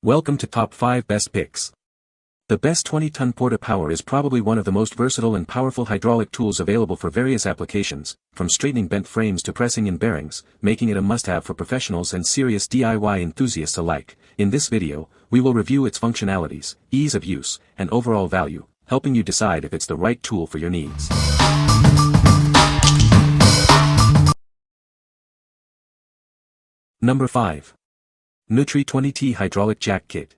Welcome to Top 5 Best Picks. The best 20-ton Porta Power is probably one of the most versatile and powerful hydraulic tools available for various applications, from straightening bent frames to pressing in bearings, making it a must-have for professionals and serious DIY enthusiasts alike. In this video, we will review its functionalities, ease of use, and overall value, helping you decide if it's the right tool for your needs. Number 5. NEWTRY 20T Hydraulic Jack Kit.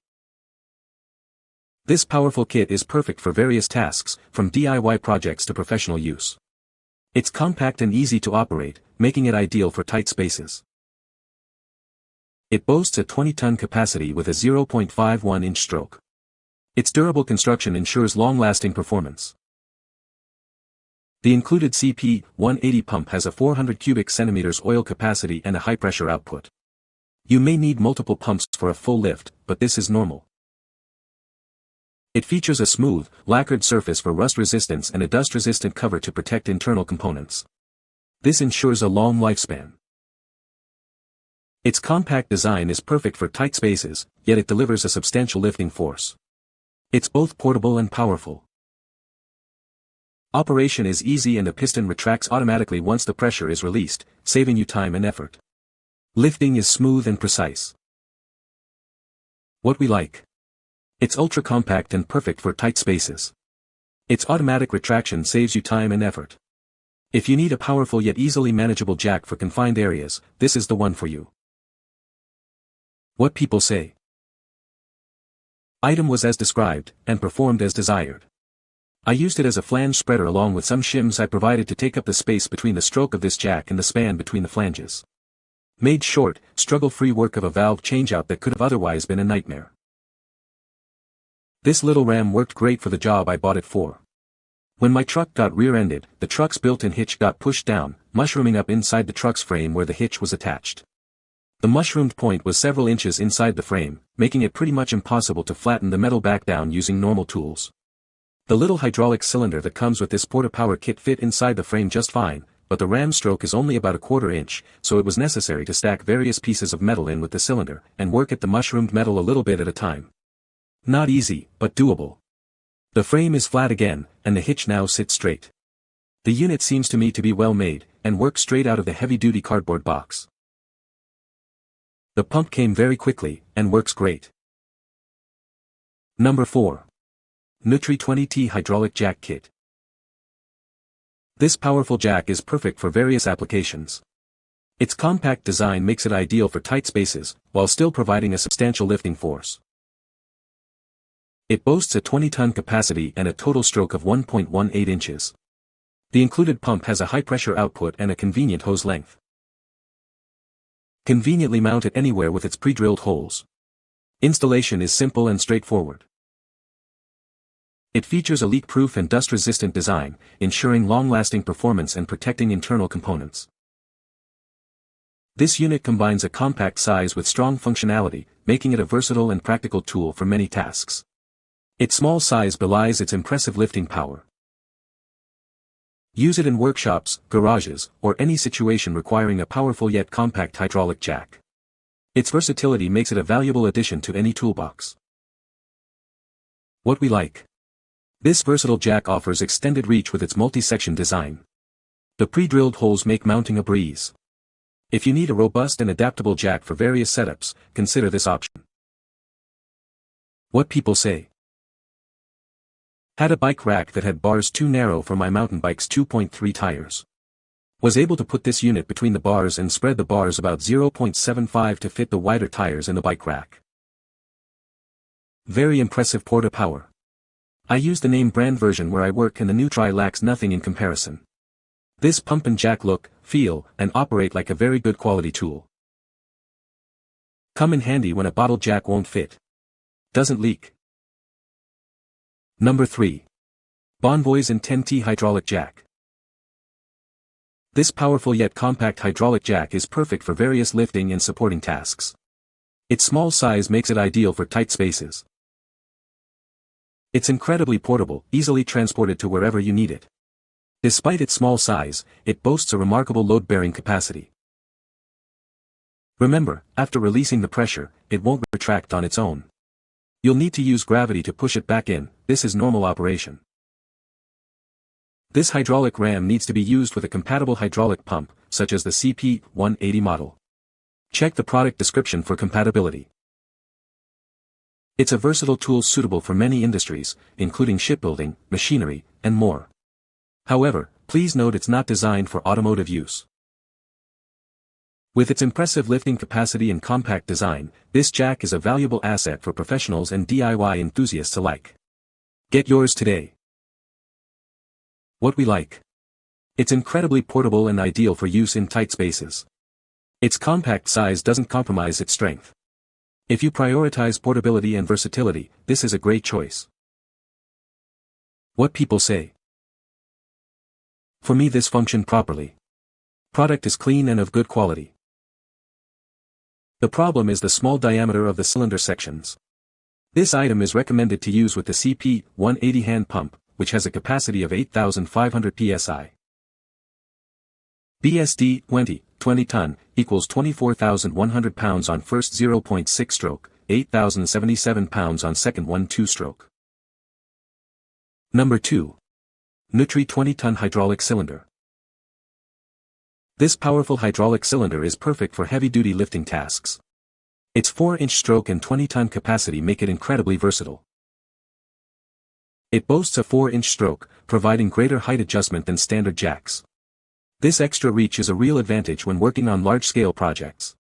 This powerful kit is perfect for various tasks, from DIY projects to professional use. It's compact and easy to operate, making it ideal for tight spaces. It boasts a 20-ton capacity with a 0.51-inch stroke. Its durable construction ensures long-lasting performance. The included CP-180 pump has a 400 cubic centimeters oil capacity and a high-pressure output. You may need multiple pumps for a full lift, but this is normal. It features a smooth, lacquered surface for rust resistance and a dust-resistant cover to protect internal components. This ensures a long lifespan. Its compact design is perfect for tight spaces, yet it delivers a substantial lifting force. It's both portable and powerful. Operation is easy and the piston retracts automatically once the pressure is released, saving you time and effort. Lifting is smooth and precise. What we like. It's ultra-compact and perfect for tight spaces. Its automatic retraction saves you time and effort. If you need a powerful yet easily manageable jack for confined areas, this is the one for you. What people say. Item was as described, and performed as desired. I used it as a flange spreader along with some shims I provided to take up the space between the stroke of this jack and the span between the flanges. Made short, struggle-free work of a valve changeout that could have otherwise been a nightmare. This little ram worked great for the job I bought it for. When my truck got rear-ended, the truck's built-in hitch got pushed down, mushrooming up inside the truck's frame where the hitch was attached. The mushroomed point was several inches inside the frame, making it pretty much impossible to flatten the metal back down using normal tools. The little hydraulic cylinder that comes with this Porta Power kit fit inside the frame just fine, but the ram stroke is only about a quarter inch, so it was necessary to stack various pieces of metal in with the cylinder, and work at the mushroomed metal a little bit at a time. Not easy, but doable. The frame is flat again, and the hitch now sits straight. The unit seems to me to be well made, and works straight out of the heavy-duty cardboard box. The pump came very quickly, and works great. Number 4. NEWTRY 20T Hydraulic Jack Kit. This powerful jack is perfect for various applications. Its compact design makes it ideal for tight spaces, while still providing a substantial lifting force. It boasts a 20-ton capacity and a total stroke of 1.18 inches. The included pump has a high-pressure output and a convenient hose length. Conveniently mounted anywhere with its pre-drilled holes. Installation is simple and straightforward. It features a leak-proof and dust-resistant design, ensuring long-lasting performance and protecting internal components. This unit combines a compact size with strong functionality, making it a versatile and practical tool for many tasks. Its small size belies its impressive lifting power. Use it in workshops, garages, or any situation requiring a powerful yet compact hydraulic jack. Its versatility makes it a valuable addition to any toolbox. What we like. This versatile jack offers extended reach with its multi-section design. The pre-drilled holes make mounting a breeze. If you need a robust and adaptable jack for various setups, consider this option. What people say. Had a bike rack that had bars too narrow for my mountain bike's 2.3 tires. Was able to put this unit between the bars and spread the bars about 0.75 to fit the wider tires in the bike rack. Very impressive Porta Power. I use the name brand version where I work and the NEWTRY lacks nothing in comparison. This pump and jack look, feel, and operate like a very good quality tool. Come in handy when a bottle jack won't fit. Doesn't leak. Number 3. Bonvoisin 10T Hydraulic Jack. This powerful yet compact hydraulic jack is perfect for various lifting and supporting tasks. Its small size makes it ideal for tight spaces. It's incredibly portable, easily transported to wherever you need it. Despite its small size, it boasts a remarkable load-bearing capacity. Remember, after releasing the pressure, it won't retract on its own. You'll need to use gravity to push it back in. This is normal operation. This hydraulic ram needs to be used with a compatible hydraulic pump, such as the CP180 model. Check the product description for compatibility. It's a versatile tool suitable for many industries, including shipbuilding, machinery, and more. However, please note it's not designed for automotive use. With its impressive lifting capacity and compact design, this jack is a valuable asset for professionals and DIY enthusiasts alike. Get yours today. What we like. It's incredibly portable and ideal for use in tight spaces. Its compact size doesn't compromise its strength. If you prioritize portability and versatility, this is a great choice. What people say. For me, this functioned properly. Product is clean and of good quality. The problem is the small diameter of the cylinder sections. This item is recommended to use with the CP180 hand pump, which has a capacity of 8,500 psi. BSD 20 ton equals 24,100 pounds on first 0.6 stroke, 8,077 pounds on second 1/2 stroke. Number 2. NEWTRY 20-ton hydraulic cylinder. This powerful hydraulic cylinder is perfect for heavy-duty lifting tasks. Its 4-inch stroke and 20-ton capacity make it incredibly versatile. It boasts a 4-inch stroke, providing greater height adjustment than standard jacks. This extra reach is a real advantage when working on large-scale projects.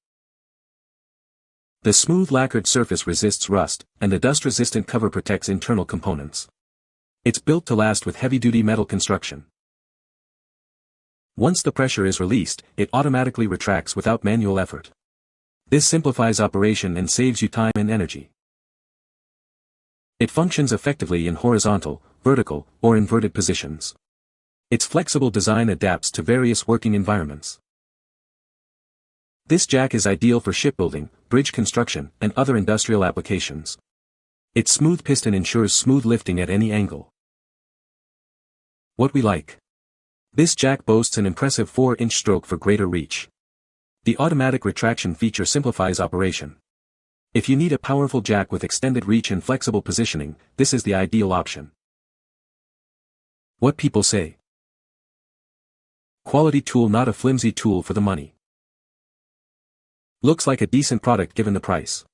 The smooth lacquered surface resists rust, and the dust-resistant cover protects internal components. It's built to last with heavy-duty metal construction. Once the pressure is released, it automatically retracts without manual effort. This simplifies operation and saves you time and energy. It functions effectively in horizontal, vertical, or inverted positions. Its flexible design adapts to various working environments. This jack is ideal for shipbuilding, bridge construction, and other industrial applications. Its smooth piston ensures smooth lifting at any angle. What we like. This jack boasts an impressive 4-inch stroke for greater reach. The automatic retraction feature simplifies operation. If you need a powerful jack with extended reach and flexible positioning, this is the ideal option. What people say. Quality tool, not a flimsy tool for the money. Looks like a decent product given the price.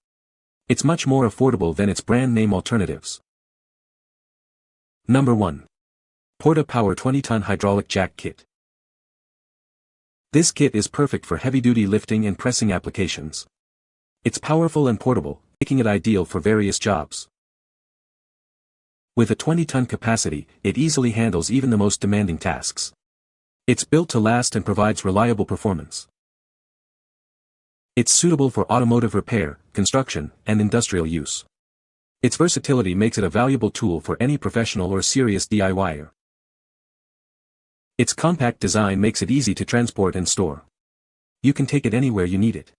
It's much more affordable than its brand name alternatives. Number 1. Porta Power 20-ton hydraulic jack kit. This kit is perfect for heavy-duty lifting and pressing applications. It's powerful and portable, making it ideal for various jobs. With a 20-ton capacity, it easily handles even the most demanding tasks. It's built to last and provides reliable performance. It's suitable for automotive repair, construction, and industrial use. Its versatility makes it a valuable tool for any professional or serious DIYer. Its compact design makes it easy to transport and store. You can take it anywhere you need it.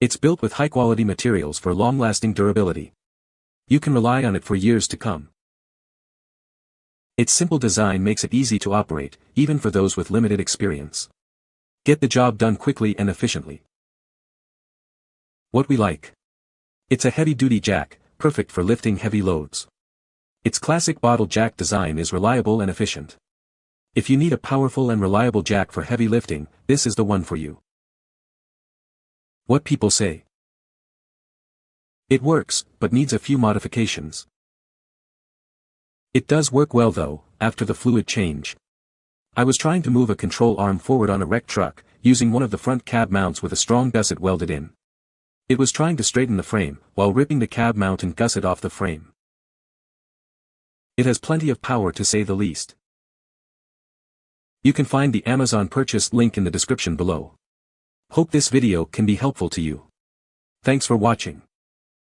It's built with high-quality materials for long-lasting durability. You can rely on it for years to come. Its simple design makes it easy to operate, even for those with limited experience. Get the job done quickly and efficiently. What we like. It's a heavy-duty jack, perfect for lifting heavy loads. Its classic bottle jack design is reliable and efficient. If you need a powerful and reliable jack for heavy lifting, this is the one for you. What people say. It works, but needs a few modifications. It does work well though, after the fluid change. I was trying to move a control arm forward on a wrecked truck, using one of the front cab mounts with a strong gusset welded in. It was trying to straighten the frame, while ripping the cab mount and gusset off the frame. It has plenty of power to say the least. You can find the Amazon purchase link in the description below. Hope this video can be helpful to you. Thanks for watching.